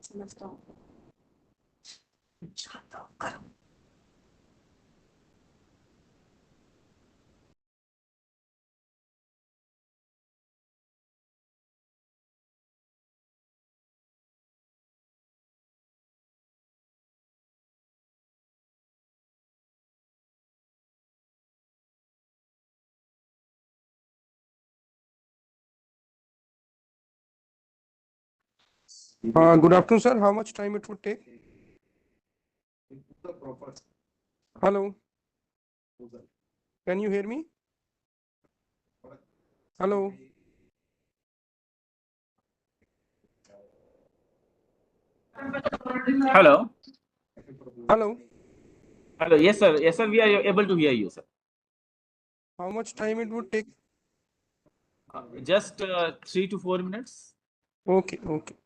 समझता हूँ। खाता हूँ, करो। Good afternoon, sir. How much time it would take? Hello. Can you hear me? Hello. Hello. Hello. Hello. Yes, sir. Yes, sir. We are able to hear you, sir. How much time it would take? Just 3 to 4 minutes. Okay. Okay.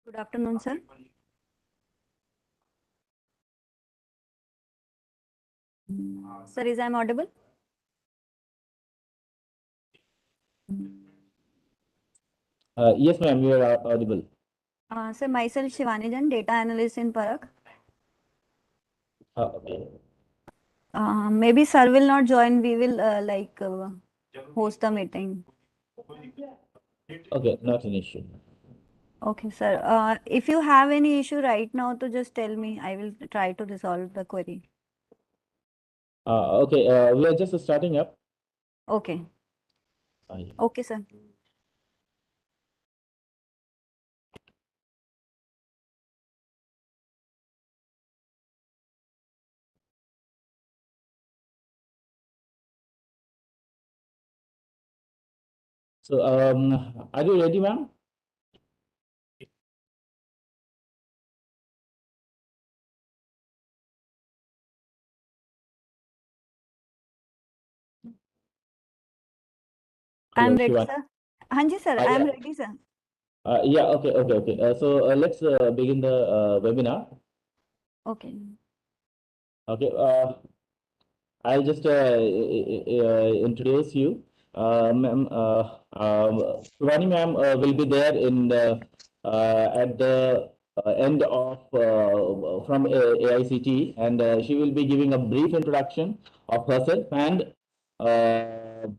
Good afternoon, sir. Sir, is I audible? Yes, ma'am, you are audible. Sir, myself Shivani Jan, data analyst in Parak. Okay. Maybe sir will not join. We will host the meeting. Okay, not an issue. Okay, sir. If you have any issue right now, to just tell me. I will try to resolve the query. Okay, we are just starting up. Okay. Yeah. Okay, sir. So, are you ready, ma'am? I am Hello, ready, Shivani. sir. Hanji, sir. I am Yeah. ready, sir. Yeah, okay. So, let's begin the webinar. Okay. Okay, I'll just introduce you. Ma'am, Shivani ma'am will be there in the, at the end of from AICT, and she will be giving a brief introduction of herself and to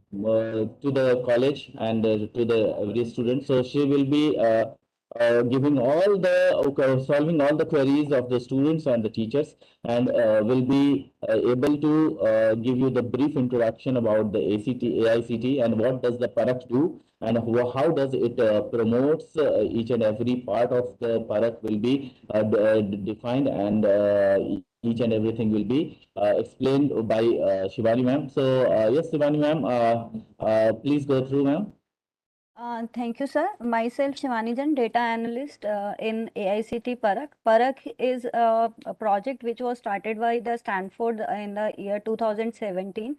the college and to the every student. So she will be giving all the solving all the queries of the students and the teachers, and will be able to give you the brief introduction about the AICT and what does the Parak do, and how does it promotes each and every part of the Parak will be defined, and each and everything will be explained by Shivani ma'am. So yes, Shivani ma'am, please go through, ma'am. Thank you, sir. Myself, Shivani Jan, data analyst in AICT Parak. Parak is a project which was started by the Stanford in the year 2017.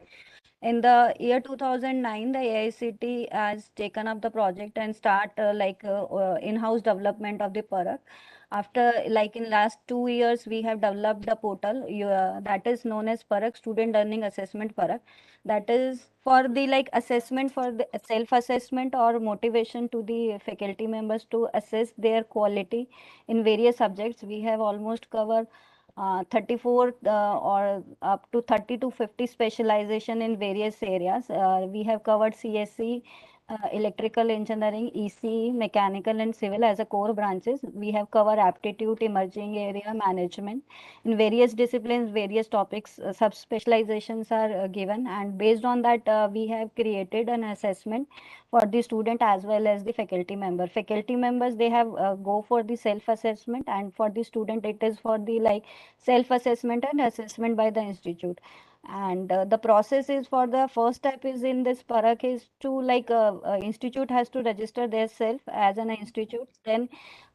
In the year 2009, the AICT has taken up the project and start in-house development of the Parak. After in last 2 years, we have developed the portal that is known as Parak Student Learning Assessment Parak. That is for the assessment for the self-assessment or motivation to the faculty members to assess their quality in various subjects. We have almost covered 34 or up to 30 to 50 specialization in various areas. We have covered CSE, electrical engineering, ECE, mechanical and civil as a core branches. We have covered aptitude, emerging area management. In various disciplines, various topics, sub-specializations are given, and based on that, we have created an assessment for the student as well as the faculty member. Faculty members, they have go for the self-assessment, and for the student, it is for the self-assessment and assessment by the institute. And the process is for the first step is in this Parak is to institute has to register their self as an institute. Then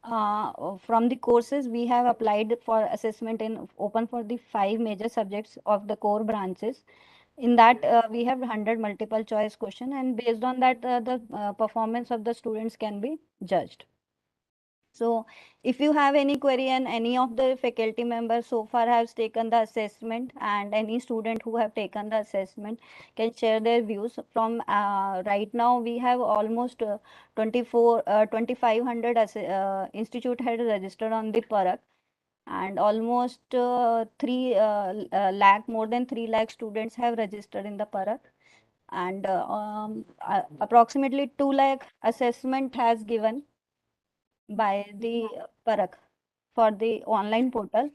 from the courses we have applied for assessment in open for the 5 major subjects of the core branches. In that we have 100 multiple choice question, and based on that the performance of the students can be judged. So if you have any query and any of the faculty members so far has taken the assessment, and any student who have taken the assessment can share their views from right now we have almost 2500 institute had registered on the Parak, and almost 3 lakh, more than 3 lakh students have registered in the Parak, and approximately 2 lakh assessment has given by the Parak for the online portal.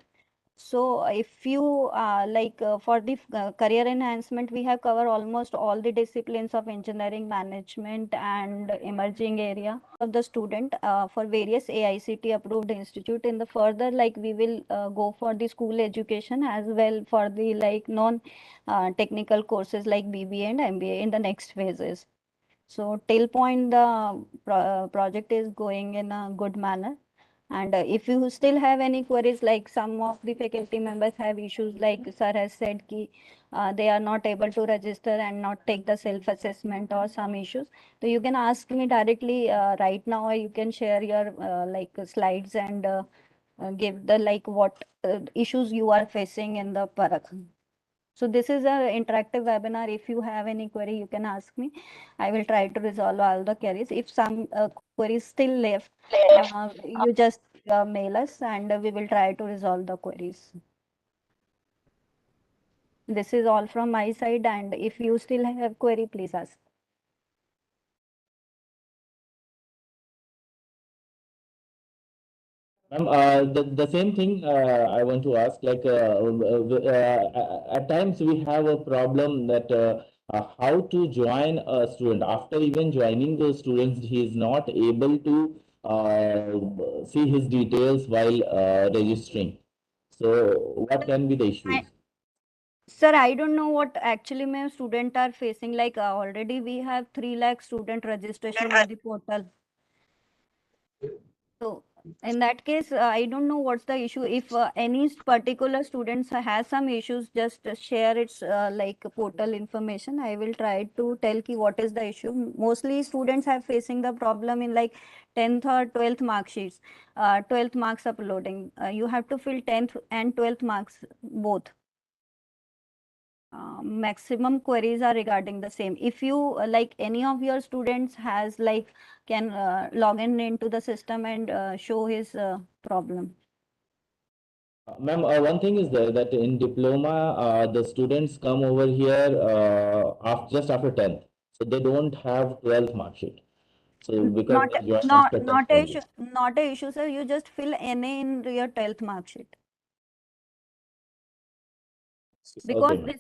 So if you for the career enhancement, we have covered almost all the disciplines of engineering, management and emerging area of the student for various AICT approved institute. In the further, we will go for the school education as well for the non technical courses like BBA and MBA in the next phases. So till point the project is going in a good manner. And if you still have any queries, like some of the faculty members have issues, like sir has said ki they are not able to register and not take the self assessment or some issues, so you can ask me directly right now, or you can share your like slides and give the like what issues you are facing in the Parak. So this is a interactive webinar. If you have any query, you can ask me. I will try to resolve all the queries. If some queries still left, you just mail us and we will try to resolve the queries. This is all from my side, and if you still have query, please ask. Ma'am, the same thing I want to ask, like at times we have a problem that how to join a student. After even joining those students, he is not able to see his details while registering. So what can be the issues? Sir, I don't know what actually my student are facing. Like already we have 3 lakh student registration on the portal. So in that case, I don't know what's the issue. If any particular students has some issues, just share its like portal information. I will try to tell ki what is the issue. Mostly students have facing the problem in like 10th or 12th mark sheets, 12th marks uploading. You have to fill 10th and 12th marks both. Maximum queries are regarding the same. If you like any of your students has like can log in into the system and show his problem. Ma'am, one thing is there that in diploma, the students come over here just after 10th. So they don't have 12th mark sheet. So because Not they join not after 10th not a only. issue, not a issue, sir. You just fill NA in your 12th mark sheet, Okay, because ma'am.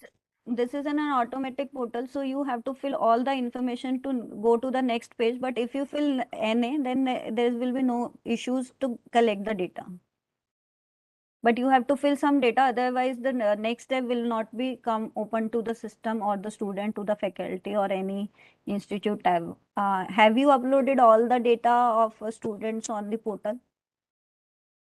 this is an automatic portal, so you have to fill all the information to go to the next page. But if you fill NA, then there will be no issues to collect the data. But you have to fill some data, otherwise the next step will not be come open to the system or the student to the faculty or any institute tab. Have you uploaded all the data of students on the portal?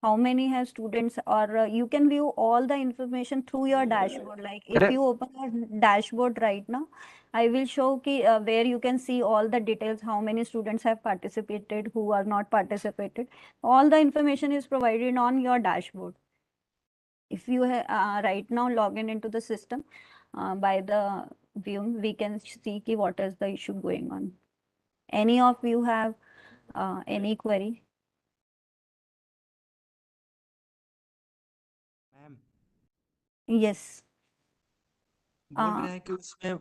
How many have students, or you can view all the information through your dashboard. Like if Correct. you open your dashboard right now, I will show ki, where you can see all the details, how many students have participated, who are not participated. All the information is provided on your dashboard. If you right now log in into the system by the view, we can see ki what is the issue going on. Any of you have any query? Ma'am Yes. बोल रहे हैं कि उसमें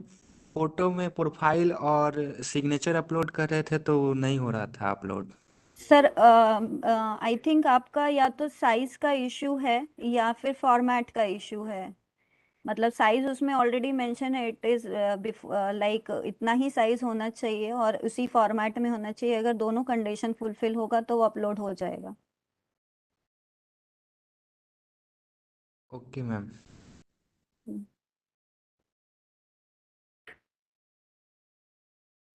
photo में profile और signature upload कर रहे थे तो नहीं हो रहा था अपलोड। सर आई थिंक आपका या तो साइज का इश्यू है या फिर फॉर्मेट का इश्यू है। मतलब साइज उसमें ऑलरेडी मेंशन है, इट इज लाइक इतना ही साइज होना चाहिए और उसी फॉर्मेट में होना चाहिए। अगर दोनों कंडीशन फुलफिल होगा तो वो अपलोड हो जाएगा। Okay ma'am.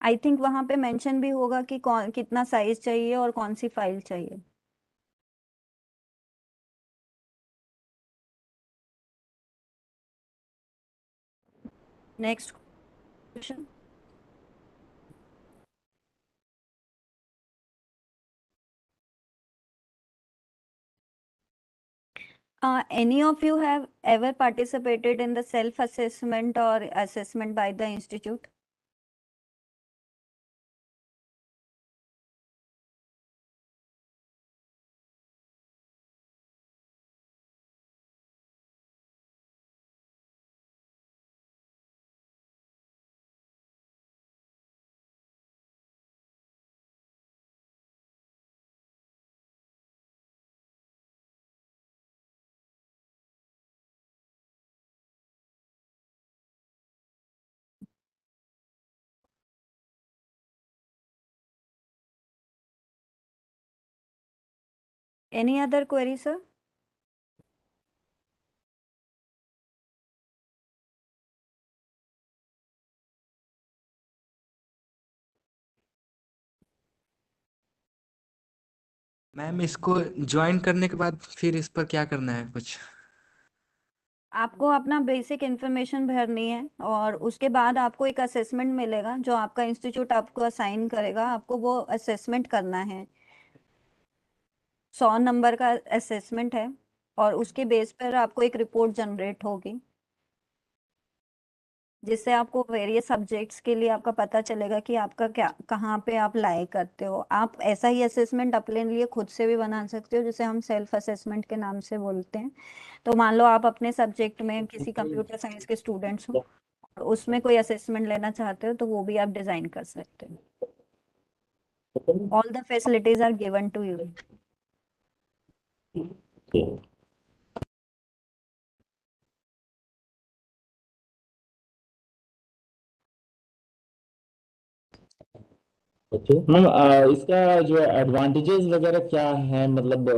आई थिंक वहां पे मेंशन भी होगा कि कौन कितना साइज चाहिए और कौन सी फाइल चाहिए। Next question. Any of you have ever participated in the self-assessment or assessment by the institute? Any other query, sir? Ma'am इसको ज्वाइन करने के बाद फिर इस पर क्या करना है कुछ? आपको अपना बेसिक इन्फॉर्मेशन भरनी है और उसके बाद आपको एक असेसमेंट मिलेगा जो आपका इंस्टीट्यूट आपको असाइन करेगा। आपको वो असेसमेंट करना है। 100 नंबर का असेसमेंट है और उसके बेस पर आपको एक रिपोर्ट जनरेट होगी जिससे आपको वेरियस सब्जेक्ट्स के लिए आपका पता चलेगा कि आपका क्या कहाँ पे आप लायक करते हो। आप ऐसा ही असेसमेंट अपने लिए खुद से भी बना सकते हो जिसे हम सेल्फ असेसमेंट के नाम से बोलते हैं। तो मान लो आप अपने सब्जेक्ट में किसी कंप्यूटर साइंस के स्टूडेंट्स हो और उसमें कोई असेसमेंट लेना चाहते हो तो वो भी आप डिजाइन कर सकते हो। All the facilities are given to you. Okay. Okay ma'am, इसका जो एडवांटेजेस वगैरह क्या है, मतलब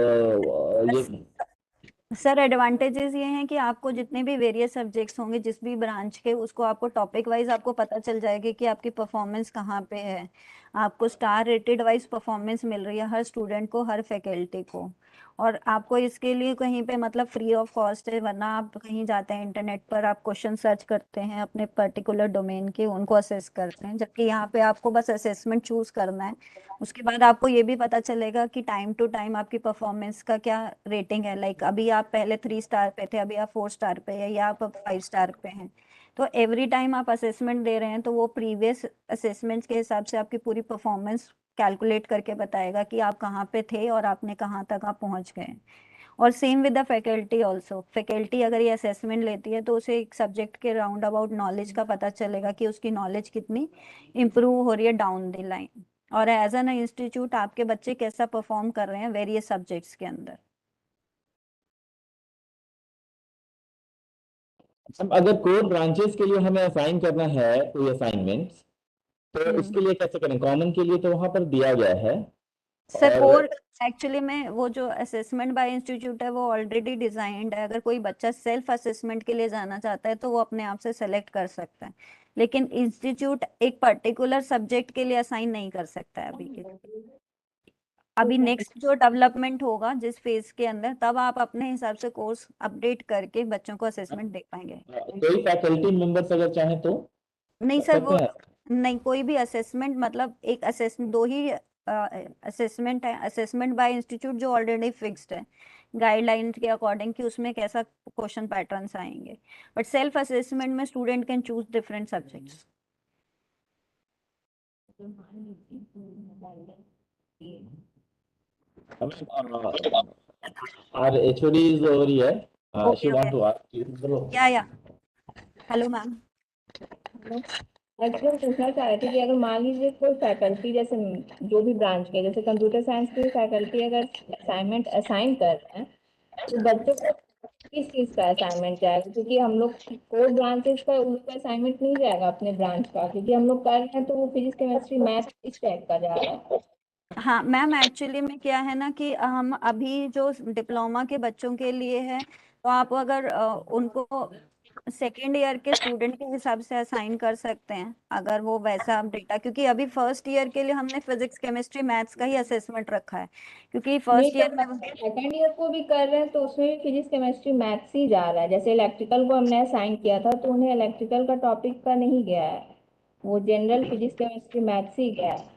ये सर एडवांटेजेस ये हैं कि आपको जितने भी वेरियस सब्जेक्ट्स होंगे जिस भी ब्रांच के उसको आपको टॉपिक वाइज आपको पता चल जाएगी कि आपकी परफॉर्मेंस कहाँ पे है। आपको स्टार रेटेड वाइज परफॉर्मेंस मिल रही है हर स्टूडेंट को, हर फैकल्टी को। और आपको इसके लिए कहीं पे मतलब फ्री ऑफ कॉस्ट है, वरना आप कहीं जाते हैं इंटरनेट पर आप क्वेश्चन सर्च करते हैं अपने पर्टिकुलर डोमेन के, उनको असेस करते हैं, जबकि यहाँ पे आपको बस असेसमेंट चूज करना है। उसके बाद आपको ये भी पता चलेगा कि टाइम टू टाइम आपकी परफॉर्मेंस का क्या रेटिंग है। लाइक अभी आप पहले 3 स्टार पे थे, अभी आप 4 स्टार पे है या आप 5 स्टार पे हैं। तो एवरी टाइम आप असेसमेंट दे रहे हैं तो वो प्रीवियस असेसमेंट्स के हिसाब से आपकी पूरी परफॉर्मेंस कैलकुलेट करके बताएगा कि आप कहाँ पे थे और आपने कहाँ तक आप पहुँच गए। और same with the faculty also. Faculty अगर ये असेसमेंट लेती है तो उसे एक सब्जेक्ट के राउंड अबाउट नॉलेज का पता चलेगा कि उसकी नॉलेज कितनी इम्प्रूव हो रही है डाउन द लाइन। और एज एन इंस्टीट्यूट आपके बच्चे कैसा परफॉर्म कर रहे हैं वेरियस सब्जेक्ट्स के अंदर। मैम, अगर कोर ब्रांचेस के लिए हमें असाइन करना है कोई असाइनमेंट्स, तो उसके लिए कैसे करें? कॉमन के लिए तो वहां पर दिया गया है। सर और कोर एक्चुअली में वो जो असेसमेंट बाय इंस्टीट्यूट है वो ऑलरेडी डिजाइंड है। अगर कोई बच्चा सेल्फ असेसमेंट के लिए जाना चाहता है तो वो अपने आप से सेलेक्ट कर सकता है, लेकिन इंस्टीट्यूट एक पर्टिकुलर सब्जेक्ट के लिए असाइन नहीं कर सकता है अभी के लिए। अभी नेक्स्ट जो डेवलपमेंट होगा जिस फेज के अंदर, तब आप अपने हिसाब से कोर्स अपडेट करके बच्चों को असेसमेंट दे पाएंगे। कोई फैकल्टी मेंबर्स अगर चाहे तो नहीं कर सर, सकते वो हैं। नहीं, कोई भी असेसमेंट मतलब एक असेसमेंट, दो ही असेसमेंट है। असेसमेंट बाय इंस्टीट्यूट जो ऑलरेडी फिक्स्ड है गाइडलाइंस के अकॉर्डिंग कि उसमें कैसा क्वेश्चन पैटर्न्स आएंगे। बट सेल्फ असेसमेंट में student can choose different subjects. Our HOD is over here. She okay want okay, to ask you. बोलो। या हेलो मैम। एक्चुअली पूछना चाह रहे थे कि अगर मान लीजिए कोई फैकल्टी जैसे जो भी ब्रांच के, जैसे कंप्यूटर साइंस की फैकल्टी अगर असाइनमेंट असाइन कर रहे हैं तो बच्चों को किस चीज़ का असाइनमेंट जाएगा? क्योंकि हम लोग कोर ब्रांचेस का उन लोग का असाइनमेंट नहीं जाएगा अपने ब्रांच का, क्योंकि हम लोग कर रहे हैं तो वो फिजिक्स केमिस्ट्री मैथ इस टाइप का जा रहा है। हाँ मैम, एक्चुअली में क्या है ना कि हम अभी जो डिप्लोमा के बच्चों के लिए है तो आप अगर उनको सेकेंड ईयर के स्टूडेंट के हिसाब से असाइन कर सकते हैं अगर वो वैसा डेटा, क्योंकि अभी फर्स्ट ईयर के लिए हमने फिजिक्स केमिस्ट्री मैथ्स का ही असेसमेंट रखा है, क्योंकि नहीं, फर्स्ट ईयर में सेकेंड ईयर को भी कर रहे हैं तो उसमें भी फिजिक्स केमिस्ट्री मैथ्स ही जा रहा है। जैसे इलेक्ट्रिकल को हमने असाइन किया था तो उन्हें इलेक्ट्रिकल का टॉपिक का नहीं गया है, वो जनरल फिजिक्स केमिस्ट्री मैथ्स ही गया है।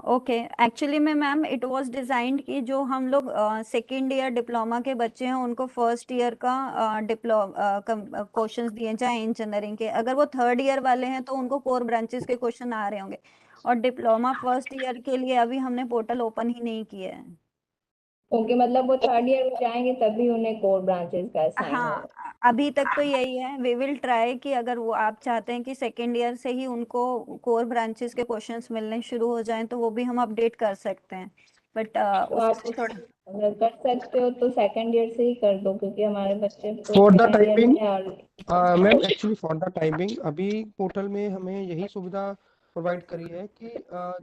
ओके, एक्चुअली में मैम इट वाज डिजाइंड कि जो हम लोग सेकेंड ईयर डिप्लोमा के बच्चे हैं उनको फर्स्ट ईयर का क्वेश्चंस दिए चाहे इंजीनियरिंग के। अगर वो थर्ड ईयर वाले हैं तो उनको कोर ब्रांचेस के क्वेश्चन आ रहे होंगे। और डिप्लोमा फर्स्ट ईयर के लिए अभी हमने पोर्टल ओपन ही नहीं किया है। क्योंकि मतलब वो थर्ड ईयर में जाएंगे तभी उन्हें कोर ब्रांचेस का असाइन हाँ, होगा। अभी तक तो यही है। वी विल ट्राई कि अगर वो आप चाहते हैं कि सेकेंड ईयर से ही उनको कोर ब्रांचेस के क्वेश्चंस मिलने शुरू हो जाएं तो वो भी हम अपडेट कर सकते हैं। बट तो आप उसमें थोड़ा अगर कर सकते हो तो सेकेंड ईयर से ही कर दो, क्योंकि हमारे बच्चे तो For the second year timing, में और ma'am actually for the timing अभी पोर्टल में हमें यही सुविधा प्रोवाइड करी है कि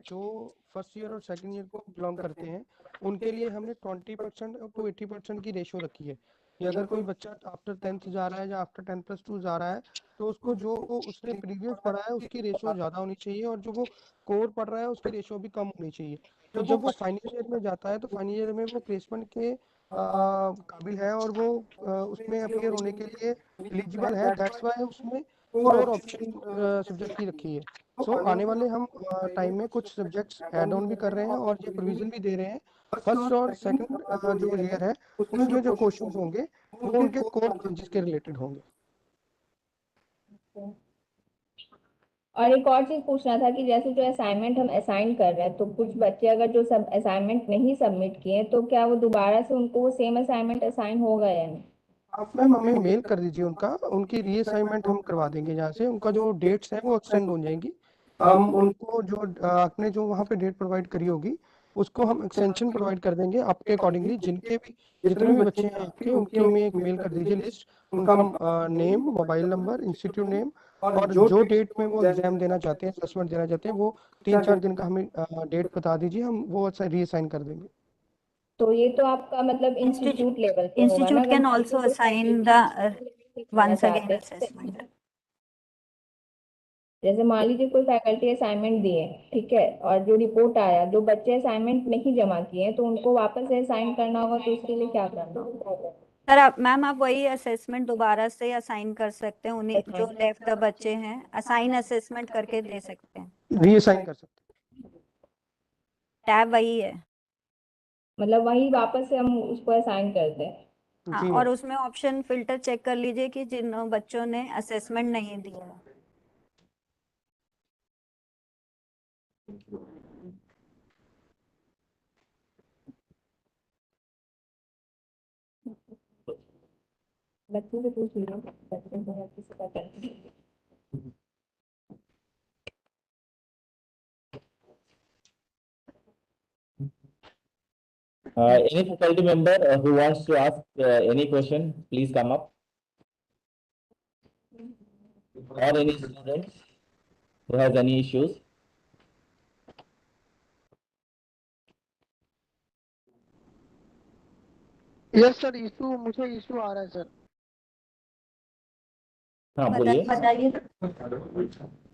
जो फर्स्ट ईयर और सेकंड ईयर को बिलोंग करते हैं उनके लिए हमने 20% टू 80% की रेशियो रखी है कि अगर कोई बच्चा आफ्टर 10th जा रहा है या आफ्टर 10+2 जा रहा है तो उसको जो उसने प्रीवियस पढ़ा है उसकी रेशो ज़्यादा होनी चाहिए और जो वो कोर पढ़ रहा है उसकी रेशो भी कम होनी चाहिए। तो जब वो फाइनल ईयर में जाता है तो फाइनल ईयर में वो प्लेसमेंट के काबिल है और वो उसमें अपीयर होने के लिए एलिजिबल है। दैट्स वाई उसमें 4 ऑप्शन सब्जेक्ट की रखी है। सो आने वाले हम टाइम में कुछ सब्जेक्ट्स ऐड ऑन भी कर रहे हैं और ये प्रोविजन भी दे रहे हैं। फर्स्ट और सेकंड जो ईयर है उसमें जो क्वेश्चंस होंगे वो उनके कोर ब्रांचेस के रिलेटेड होंगे। और एक और चीज पूछना था कि जैसे जो असाइनमेंट हम असाइन कर रहे हैं तो कुछ बच्चे अगर जो सब असाइनमेंट नहीं सबमिट किए तो क्या वो दोबारा से उनको वो सेम असाइनमेंट असाइन होगा या नहीं? आप मैम हमें मेल कर दीजिए उनकी रीअसाइनमेंट हम करवा देंगे। यहाँ से उनका जो डेट्स है वो एक्सटेंड हो जाएंगी। हम उनको जो आपने जो वहाँ पे डेट प्रोवाइड करी होगी उसको हम एक्सटेंशन प्रोवाइड कर देंगे आपके अकॉर्डिंगली। जितने भी बच्चे हैं आपके उनकी हमें एक मेल कर दीजिए लिस्ट, उनका name, mobile number, institute name और जो डेट में वो एग्जाम देना चाहते हैं, असेसमेंट देना चाहते हैं, वो 3-4 दिन का हमें डेट बता दीजिए, हम वो रीअसाइन कर देंगे। तो ये तो आपका मतलब इंस्टीट्यूट लेवल पे होगा ना। Institute अगर can मान also लीजिए assign कोई the फैकल्टी लेना once again चाहते हैं, assessment. जैसे मान लीजिए कोई फैकल्टी असाइनमेंट दिए, ठीक है, और जो रिपोर्ट आया जो बच्चे असाइनमेंट नहीं जमा किए तो उनको वापस से असाइन करना होगा, तो उसके लिए क्या करना होगा? सर आप मैम आप वही असेसमेंट दोबारा से असाइन कर सकते हैं उन्हें जो लेफ्ट द बच्चे हैं, असाइन असेसमेंट करके दे सकते हैं। रीअसाइन कर सकते टैब वही है। मतलब वही वापस से हम उसको असाइन करते हैं। हैं। हाँ, जी और मैम। उसमें ऑप्शन फिल्टर चेक कर लीजिए कि जिन बच्चों ने असेसमेंट नहीं दिया। बच्चों से पूछ लीजिए, बच्चे जो है किसी का करते हैं। Any faculty member who wants to ask any question, please come up. Or any students who has any issues. Yes sir, मुझे इशू आ रहा है सर। हाँ बोलिए। बताइए।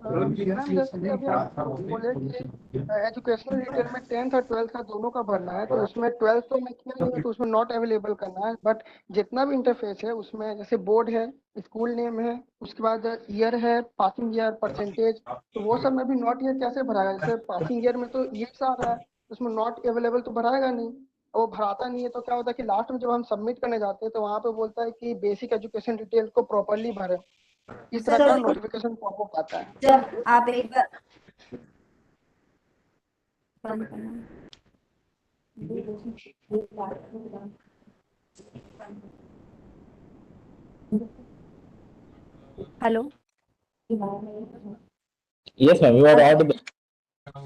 मैम जैसे कि अभी आप बोले कि एजुकेशनल डिटेल में 10th और 12th का दोनों का भरना है, तो उसमें 12th तो मैं किया नहीं है, तो उसमें नॉट अवेलेबल करना है। बट जितना भी इंटरफेस है उसमें जैसे बोर्ड है, स्कूल नेम है, उसके बाद ईयर है, पासिंग ईयर, परसेंटेज, तो वो सब में भी नॉट ईयर कैसे भराएगा? जैसे पासिंग ईयर में तो ईयर्स आ रहा है, उसमें नॉट अवेलेबल तो भराएगा नहीं। वो भराता नहीं है तो क्या होता है कि लास्ट में जब हम सबमिट करने जाते हैं तो वहाँ पे बोलता है कि बेसिक एजुकेशन डिटेल को प्रॉपरली भरें। इस तरह का सर नोटिफिकेशन पॉपअप आता है। जब आप एक बार बंद करना। Hello. Yes ma'am, you are audible.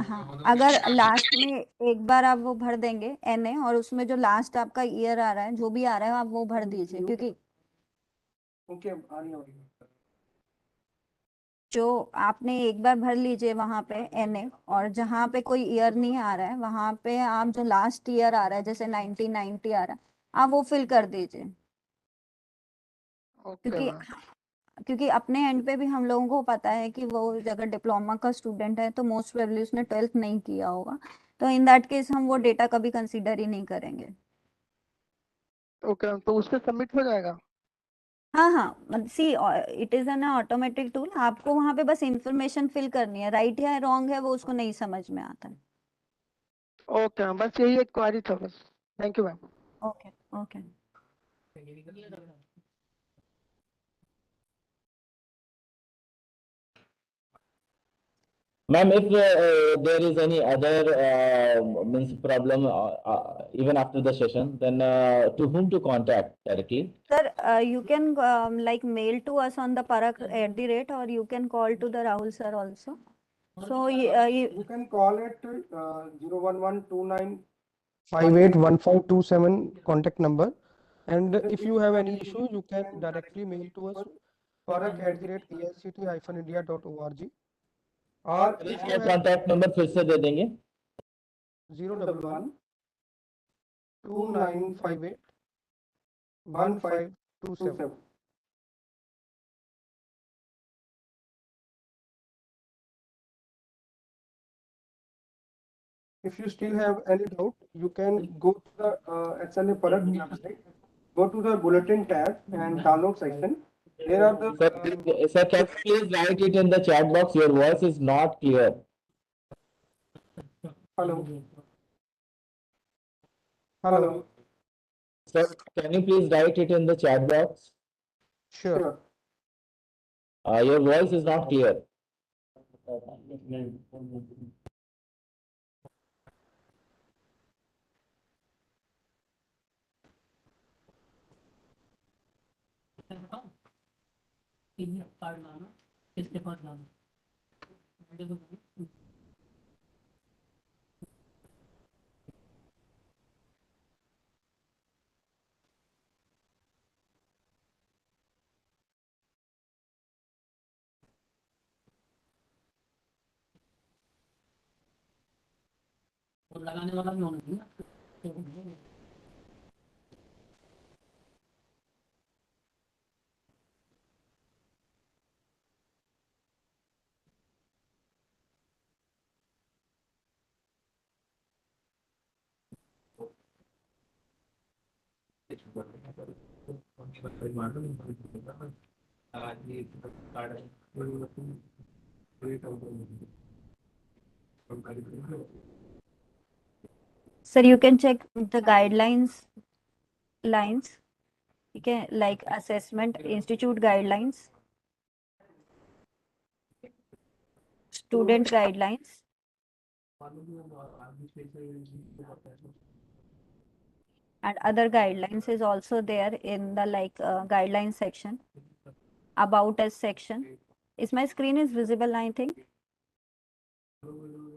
हाँ, अगर लास्ट में एक बार आप वो भर देंगे NA और उसमें जो लास्ट आपका ईयर आ रहा है जो भी आ रहा है आप वो भर दीजिए, क्योंकि जो आपने एक बार भर लीजिए वहां पे NA, और जहां पे कोई ईयर नहीं आ रहा है वहां पे आप जो लास्ट ईयर आ रहा है जैसे 1990 आ रहा है आप वो फिल कर दीजिए। क्योंकि क्योंकि अपने एंड पे भी हम लोगों को पता है कि वो अगर डिप्लोमा का स्टूडेंट है तो मोस्ट प्रोबेबली उसने 12th नहीं किया होगा, तो इन दैट केस हम वो डेटा कभी कंसीडर ही नहीं करेंगे। ओके, तो उससे सबमिट हो जाएगा। हाँ हाँ, see it is an automatic tool, आपको वहां पे बस इंफॉर्मेशन फिल करनी है, राइट है रॉन्ग है वो उसको नहीं समझ में आता है। ओके, बस यही एक क्वारी था बस। Thank you ma'am. Okay okay. Ma'am, if there is any other means problem even after the session, then to whom to contact directly? Sir, you can like mail to us on the parak@, or you can call to the Rahul sir also. So You can call it 01129581527 contact number, and if you have any issue you can directly mail to us parak@aict-india.org, or if you have contact number फिर से दे देंगे। 01129581527। If you still have any doubt, you can go to the SLA Parak website, go to the bulletin tab and download section. There are the Sir, can you please write it in the chat box? Your voice is not clear. hello. Hello. Sir, can you please write it in the chat box? Sure. Your voice is not clear. Sir, you can check the guidelines lines. You can like assessment institute guidelines, student guidelines, and other guidelines is also there in the like guidelines section. About us section. Is my screen is visible, I think?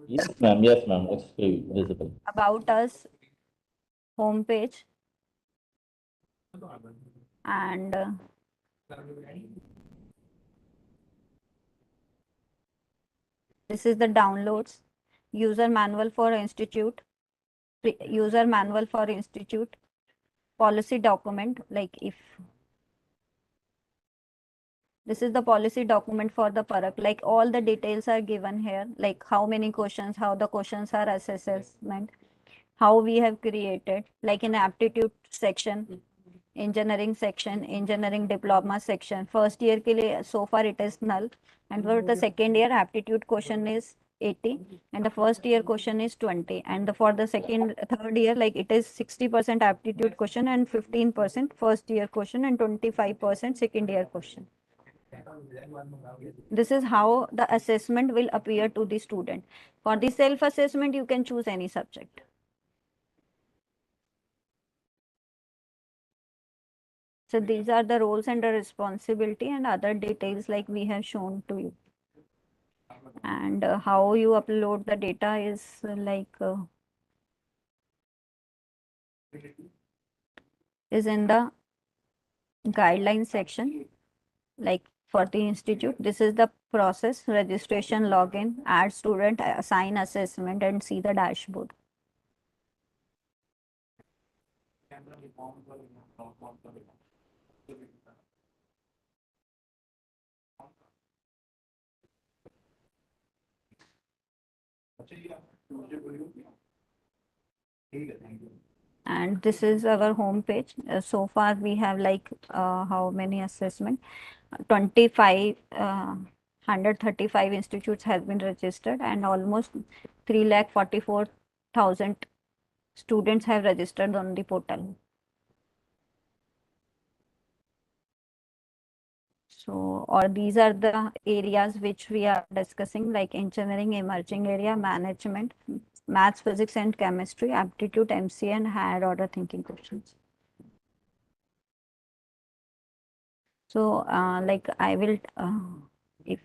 Yes, ma'am. Yes, ma'am. It's visible. About us homepage, and this is the downloads, user manual for institute, user manual for institute, policy document, like if this is the policy document for the Parak, like all the details are given here, like how many questions, how the questions are assessment, how we have created, like in aptitude section, engineering section, engineering diploma section. First year के लिए so far it is null, and for the second year aptitude question is 80, and the first year question is 20, and for the third year like it is 60% aptitude question and 15% first year question and 25% second year question. This is how the assessment will appear to the student. For the self-assessment, you can choose any subject. So these are the roles and the responsibility and other details like we have shown to you. And how you upload the data is is in the guideline section, like for the institute. This is the process: registration, login, add student, assign assessment, and see the dashboard. And this is our home page. So far we have like how many assessment? 135 institutes has been registered, and almost 3,44,000 students have registered on the portal. So, or these are the areas which we are discussing, like engineering, emerging area, management, maths, physics and chemistry, aptitude, MCA, and higher order thinking questions. So, like I will, if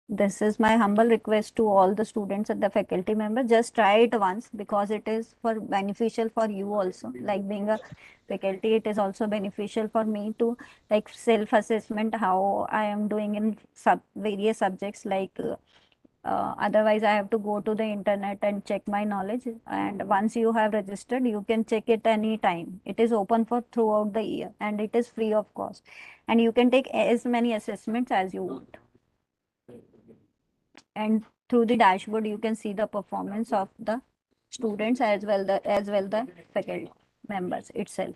this is my humble request to all the students and the faculty members, just try it once, because it is for beneficial for you also. Like being a faculty, it is also beneficial for me to like self-assessment how I am doing in various subjects. Like otherwise I have to go to the internet and check my knowledge. And once you have registered, you can check it anytime. It is open for throughout the year, and it is free of cost. And you can take as many assessments as you want. And through the dashboard you can see the performance of the students as well the faculty members itself.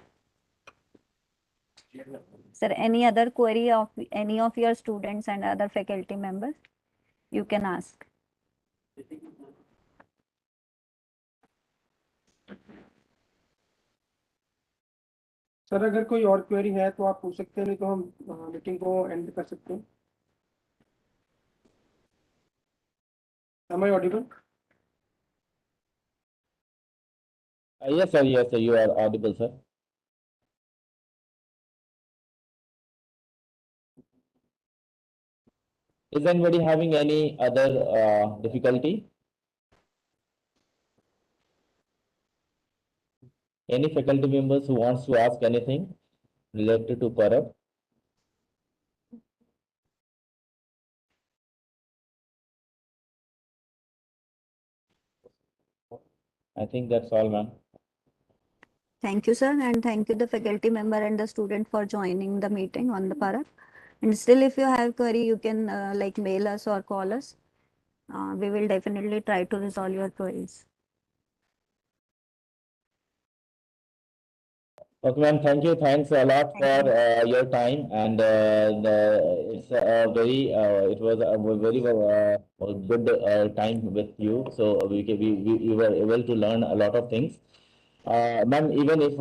Sir, any other query of any of your students and other faculty members, you can ask. Sir अगर कोई और query है तो आप पूछ सकते हैं, नहीं तो हम मीटिंग को एंड कर सकते हैं. Am I audible? Yes, sir. Yes, sir. You are audible, sir. Is anybody having any other difficulty? Any faculty members who wants to ask anything related to Parak? I think that's all, ma'am. Thank you, sir, and thank you the faculty member and the student for joining the meeting on the Parak. And still, if you have query, you can like mail us or call us. We will definitely try to resolve your queries. Okay, ma'am. Thank you. Thanks a lot Thank for your time, and it's a very it was a very good time with you. So we were able to learn a lot of things. Ma'am, even if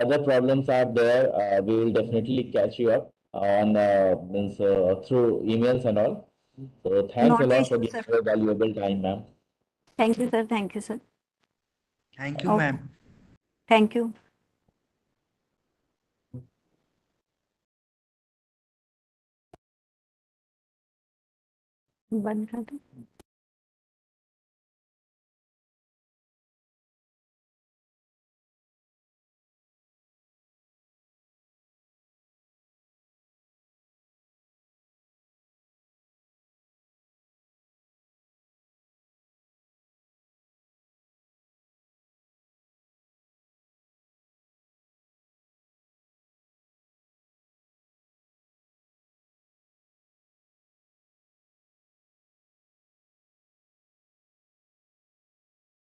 other problems are there, we will definitely catch you up on through emails and all. So thanks a Not an lot for issue, giving sir. your valuable time, ma'am. Thank you, sir. Thank you, sir. Thank you Okay. Ma'am. Thank you. बंद कर दो.